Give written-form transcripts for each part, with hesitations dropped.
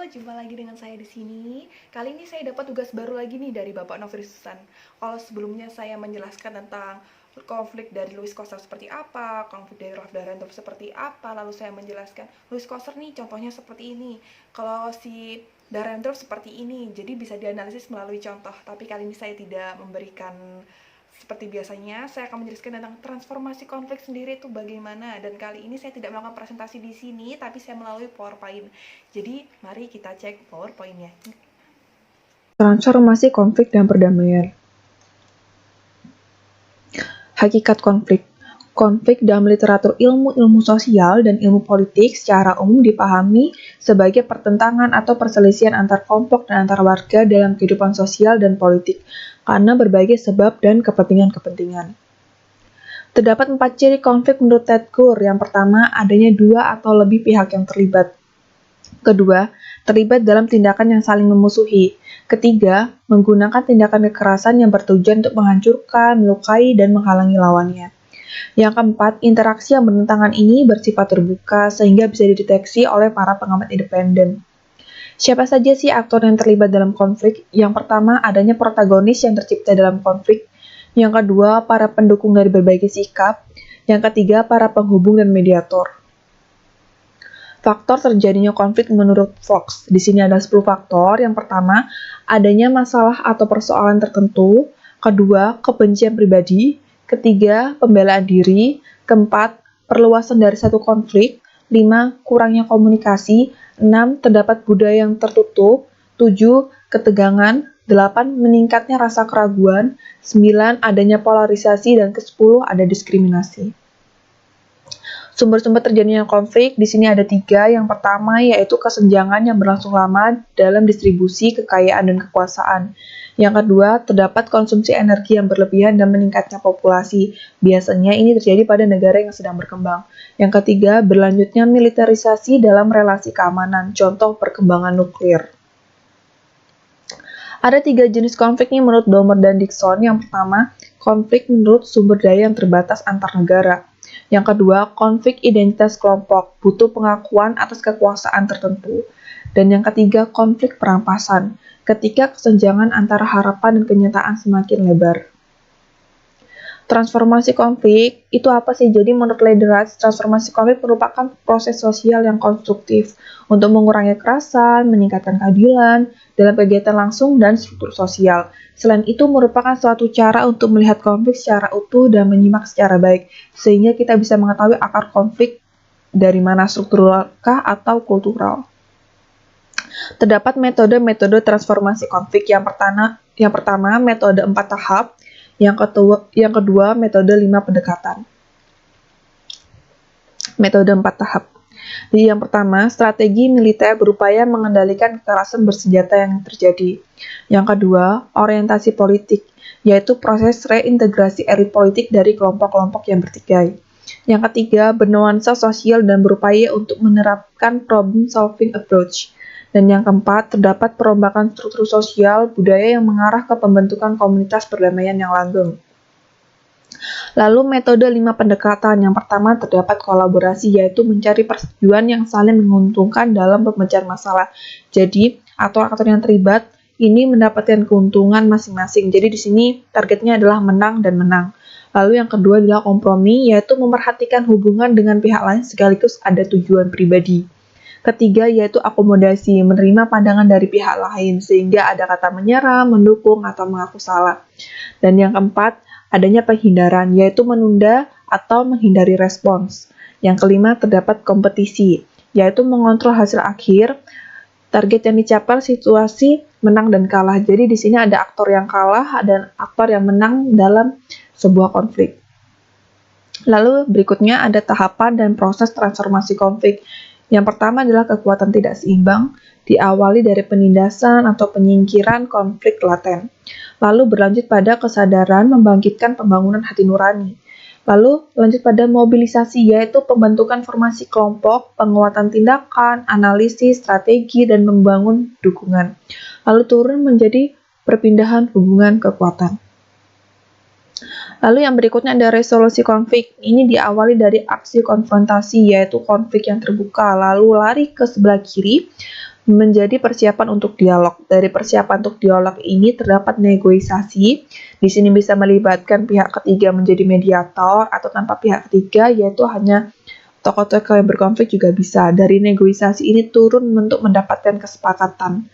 jumpa lagi dengan saya di sini. Kali ini saya dapat tugas baru lagi nih dari Bapak Nofri Susan. Kalau sebelumnya saya menjelaskan tentang konflik dari Louis Koster seperti apa, konflik dari Rolf Dahrendorf seperti apa, lalu saya menjelaskan Louis Koster nih contohnya seperti ini. Kalau si Dahrendorf seperti ini, jadi bisa dianalisis melalui contoh. Tapi kali ini saya tidak memberikan seperti biasanya, saya akan menjelaskan tentang transformasi konflik sendiri itu bagaimana. Dan kali ini saya tidak melakukan presentasi di sini, tapi saya melalui PowerPoint. Jadi, mari kita cek PowerPoint-nya. Transformasi konflik dan perdamaian. Hakikat konflik. Konflik dalam literatur ilmu sosial dan ilmu politik secara umum dipahami sebagai pertentangan atau perselisihan antar kelompok dan antar warga dalam kehidupan sosial dan politik karena berbagai sebab dan kepentingan-kepentingan. Terdapat 4 ciri konflik menurut Ted Gur. Yang pertama, adanya 2 atau lebih pihak yang terlibat. Kedua, terlibat dalam tindakan yang saling memusuhi. Ketiga, menggunakan tindakan kekerasan yang bertujuan untuk menghancurkan, melukai, dan menghalangi lawannya. Yang keempat, interaksi yang bertentangan ini bersifat terbuka sehingga bisa dideteksi oleh para pengamat independen. Siapa saja sih aktor yang terlibat dalam konflik? Yang pertama, adanya protagonis yang tercipta dalam konflik. Yang kedua, para pendukung dari berbagai sikap. Yang ketiga, para penghubung dan mediator. Faktor terjadinya konflik menurut Fox. Di sini ada 10 faktor. Yang pertama, adanya masalah atau persoalan tertentu. Kedua, kebencian pribadi. Ketiga, pembelaan diri. Keempat, perluasan dari satu konflik. 5, kurangnya komunikasi. 6, terdapat budaya yang tertutup. 7, ketegangan. 8, meningkatnya rasa keraguan. 9, adanya polarisasi. Dan ke-10, ada diskriminasi. Sumber-sumber terjadinya konflik di sini ada 3. Yang pertama yaitu kesenjangan yang berlangsung lama dalam distribusi kekayaan dan kekuasaan. Yang kedua, terdapat konsumsi energi yang berlebihan dan meningkatnya populasi. Biasanya ini terjadi pada negara yang sedang berkembang. Yang ketiga, berlanjutnya militerisasi dalam relasi keamanan, contoh perkembangan nuklir. Ada 3 jenis konflik nih menurut Domer dan Dixon. Yang pertama, konflik menurut sumber daya yang terbatas antar negara. Yang kedua, konflik identitas kelompok, butuh pengakuan atas kekuasaan tertentu. Dan yang ketiga, konflik perampasan, ketika kesenjangan antara harapan dan kenyataan semakin lebar. Transformasi konflik, itu apa sih? Jadi menurut Lederach, transformasi konflik merupakan proses sosial yang konstruktif untuk mengurangi kekerasan, meningkatkan keadilan dalam kegiatan langsung dan struktur sosial. Selain itu merupakan suatu cara untuk melihat konflik secara utuh dan menyimak secara baik, sehingga kita bisa mengetahui akar konflik dari mana, strukturalkah atau kultural. Terdapat metode-metode transformasi konflik. Yang pertama metode 4 tahap, yang kedua metode 5 pendekatan. Metode 4 tahap. Jadi yang pertama, strategi militer berupaya mengendalikan kekerasan bersenjata yang terjadi. Yang kedua, orientasi politik, yaitu proses reintegrasi elit politik dari kelompok-kelompok yang bertikai. Yang ketiga, bernuansa sosial dan berupaya untuk menerapkan problem-solving approach. Dan yang keempat, terdapat perombakan struktur sosial budaya yang mengarah ke pembentukan komunitas perdamaian yang langgeng. Lalu metode 5 pendekatan. Yang pertama, terdapat kolaborasi, yaitu mencari persetujuan yang saling menguntungkan dalam pemecahan masalah. Jadi, aktor-aktor yang terlibat ini mendapatkan keuntungan masing-masing. Jadi di sini targetnya adalah menang dan menang. Lalu yang kedua adalah kompromi, yaitu memperhatikan hubungan dengan pihak lain sekaligus ada tujuan pribadi. Ketiga yaitu akomodasi, menerima pandangan dari pihak lain sehingga ada kata menyerah, mendukung, atau mengaku salah. Dan yang keempat, adanya penghindaran, yaitu menunda atau menghindari respons. Yang kelima, terdapat kompetisi, yaitu mengontrol hasil akhir, target yang dicapai, situasi menang dan kalah. Jadi di sini ada aktor yang kalah dan aktor yang menang dalam sebuah konflik. Lalu berikutnya ada tahapan dan proses transformasi konflik. Yang pertama adalah kekuatan tidak seimbang, diawali dari penindasan atau penyingkiran konflik laten. Lalu berlanjut pada kesadaran membangkitkan pembangunan hati nurani. Lalu lanjut pada mobilisasi, yaitu pembentukan formasi kelompok, penguatan tindakan, analisis, strategi, dan membangun dukungan. Lalu turun menjadi perpindahan hubungan kekuatan. Lalu yang berikutnya ada resolusi konflik. Ini diawali dari aksi konfrontasi, yaitu konflik yang terbuka, lalu lari ke sebelah kiri, menjadi persiapan untuk dialog. Dari persiapan untuk dialog ini terdapat negosiasi. Di sini bisa melibatkan pihak ketiga menjadi mediator atau tanpa pihak ketiga, yaitu hanya tokoh-tokoh yang berkonflik juga bisa. Dari negosiasi ini turun untuk mendapatkan kesepakatan.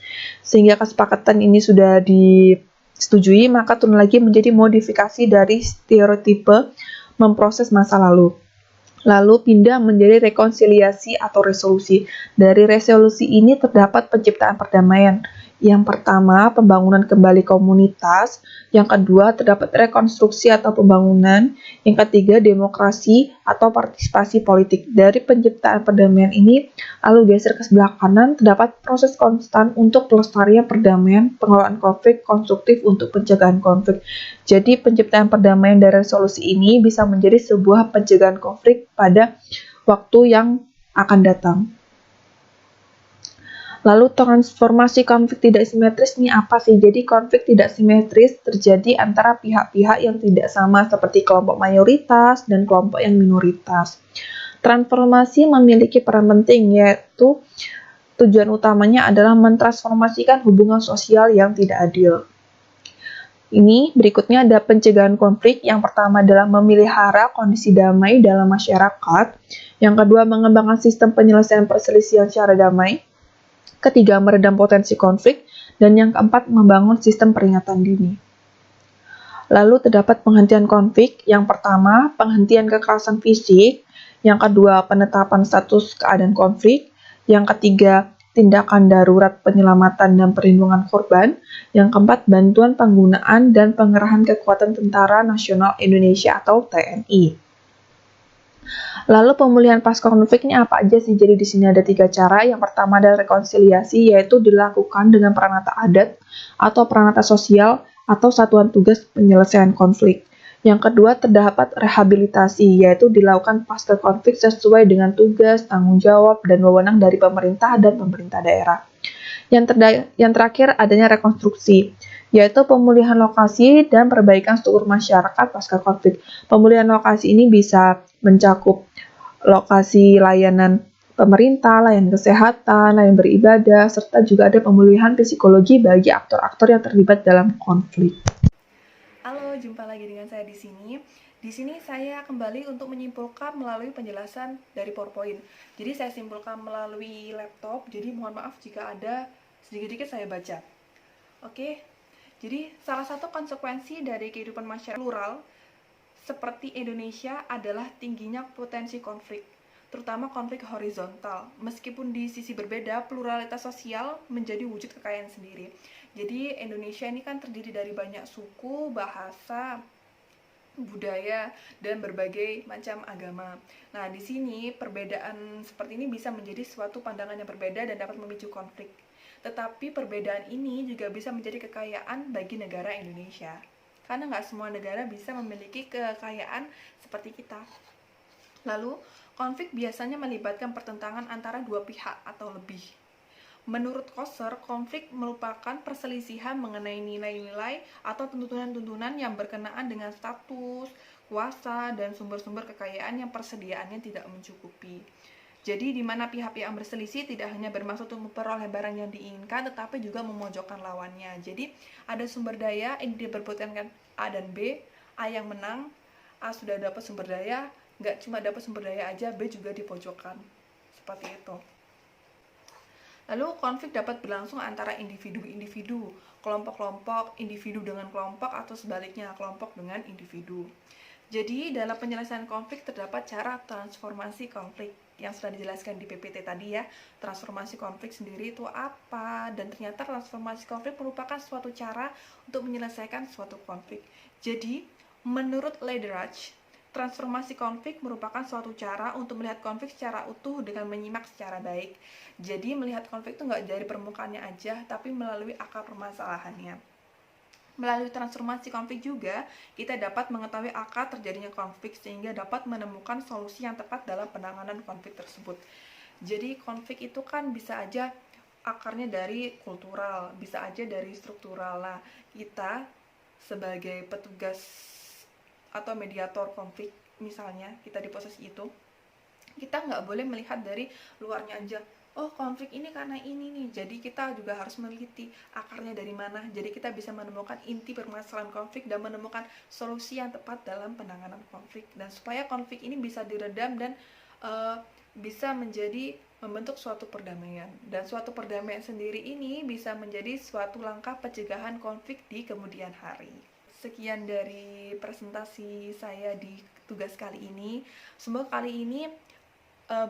Sehingga kesepakatan ini sudah disetujui, maka turun lagi menjadi modifikasi dari stereotipe memproses masa lalu. Lalu pindah menjadi rekonsiliasi atau resolusi. Dari resolusi ini terdapat penciptaan perdamaian. Yang pertama, pembangunan kembali komunitas. Yang kedua, terdapat rekonstruksi atau pembangunan. Yang ketiga, demokrasi atau partisipasi politik. Dari penciptaan perdamaian ini, lalu geser ke sebelah kanan, terdapat proses konstan untuk pelestarian perdamaian, pengelolaan konflik, konstruktif untuk pencegahan konflik. Jadi, penciptaan perdamaian dari resolusi ini bisa menjadi sebuah pencegahan konflik pada waktu yang akan datang. Lalu transformasi konflik tidak simetris ini apa sih? Jadi konflik tidak simetris terjadi antara pihak-pihak yang tidak sama seperti kelompok mayoritas dan kelompok yang minoritas. Transformasi memiliki peran penting, yaitu tujuan utamanya adalah mentransformasikan hubungan sosial yang tidak adil. Ini berikutnya ada pencegahan konflik. Yang pertama adalah memelihara kondisi damai dalam masyarakat. Yang kedua, mengembangkan sistem penyelesaian perselisihan secara damai. Ketiga, meredam potensi konflik. Dan yang keempat, membangun sistem peringatan dini. Lalu terdapat penghentian konflik. Yang pertama, penghentian kekerasan fisik. Yang kedua, penetapan status keadaan konflik. Yang ketiga, tindakan darurat penyelamatan dan perlindungan korban. Yang keempat, bantuan penggunaan dan pengerahan kekuatan Tentara Nasional Indonesia atau TNI. Lalu pemulihan pasca konfliknya apa aja sih? Jadi di sini ada 3 cara. Yang pertama adalah rekonsiliasi, yaitu dilakukan dengan peranata adat atau peranata sosial atau satuan tugas penyelesaian konflik. Yang kedua terdapat rehabilitasi, yaitu dilakukan pasca konflik sesuai dengan tugas, tanggung jawab, dan wewenang dari pemerintah dan pemerintah daerah. Yang terakhir adanya rekonstruksi, yaitu pemulihan lokasi dan perbaikan struktur masyarakat pasca konflik. Pemulihan lokasi ini bisa mencakup lokasi layanan pemerintah, layanan kesehatan, layanan beribadah, serta juga ada pemulihan psikologi bagi aktor-aktor yang terlibat dalam konflik. Halo, jumpa lagi dengan saya di sini. Di sini saya kembali untuk menyimpulkan melalui penjelasan dari PowerPoint. Jadi saya simpulkan melalui laptop, jadi mohon maaf jika ada sedikit-sedikit saya baca. Oke, jadi salah satu konsekuensi dari kehidupan masyarakat plural seperti Indonesia adalah tingginya potensi konflik, terutama konflik horizontal. Meskipun di sisi berbeda, pluralitas sosial menjadi wujud kekayaan sendiri. Jadi Indonesia ini kan terdiri dari banyak suku, bahasa, budaya, dan berbagai macam agama. Nah, di sini perbedaan seperti ini bisa menjadi suatu pandangan yang berbeda dan dapat memicu konflik. Tetapi perbedaan ini juga bisa menjadi kekayaan bagi negara Indonesia. Karena nggak semua negara bisa memiliki kekayaan seperti kita. Lalu, konflik biasanya melibatkan pertentangan antara dua pihak atau lebih. Menurut Koser, konflik merupakan perselisihan mengenai nilai-nilai atau tuntunan-tuntunan yang berkenaan dengan status, kuasa, dan sumber-sumber kekayaan yang persediaannya tidak mencukupi. Jadi di mana pihak-pihak yang berselisih tidak hanya bermaksud untuk memperoleh barang yang diinginkan, tetapi juga memojokkan lawannya. Jadi ada sumber daya, ini diperbutkan A dan B, A yang menang, A sudah dapat sumber daya, nggak cuma dapat sumber daya aja, B juga dipojokkan. Seperti itu. Lalu konflik dapat berlangsung antara individu-individu, kelompok-kelompok, individu dengan kelompok, atau sebaliknya kelompok dengan individu. Jadi dalam penyelesaian konflik terdapat cara transformasi konflik yang sudah dijelaskan di PPT tadi ya. Transformasi konflik sendiri itu apa? Dan ternyata transformasi konflik merupakan suatu cara untuk menyelesaikan suatu konflik. Jadi menurut Lederach, transformasi konflik merupakan suatu cara untuk melihat konflik secara utuh dengan menyimak secara baik. Jadi melihat konflik itu nggak dari permukaannya aja, tapi melalui akar permasalahannya. Melalui transformasi konflik juga, kita dapat mengetahui akar terjadinya konflik sehingga dapat menemukan solusi yang tepat dalam penanganan konflik tersebut. Jadi konflik itu kan bisa aja akarnya dari kultural, bisa aja dari struktural. Nah, kita sebagai petugas atau mediator konflik, misalnya kita di posisi itu, kita nggak boleh melihat dari luarnya aja. oh konflik ini karena ini nih, jadi kita juga harus meneliti akarnya dari mana, jadi kita bisa menemukan inti permasalahan konflik dan menemukan solusi yang tepat dalam penanganan konflik, dan supaya konflik ini bisa diredam dan bisa menjadi membentuk suatu perdamaian, dan suatu perdamaian sendiri ini bisa menjadi suatu langkah pencegahan konflik di kemudian hari. Sekian dari presentasi saya di tugas kali ini. Semoga kali ini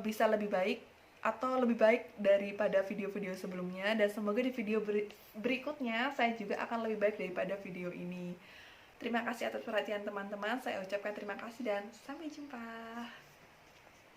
bisa lebih baik atau lebih baik daripada video-video sebelumnya, dan semoga di video berikutnya saya juga akan lebih baik daripada video ini. Terima kasih atas perhatian teman-teman. Saya ucapkan terima kasih dan sampai jumpa.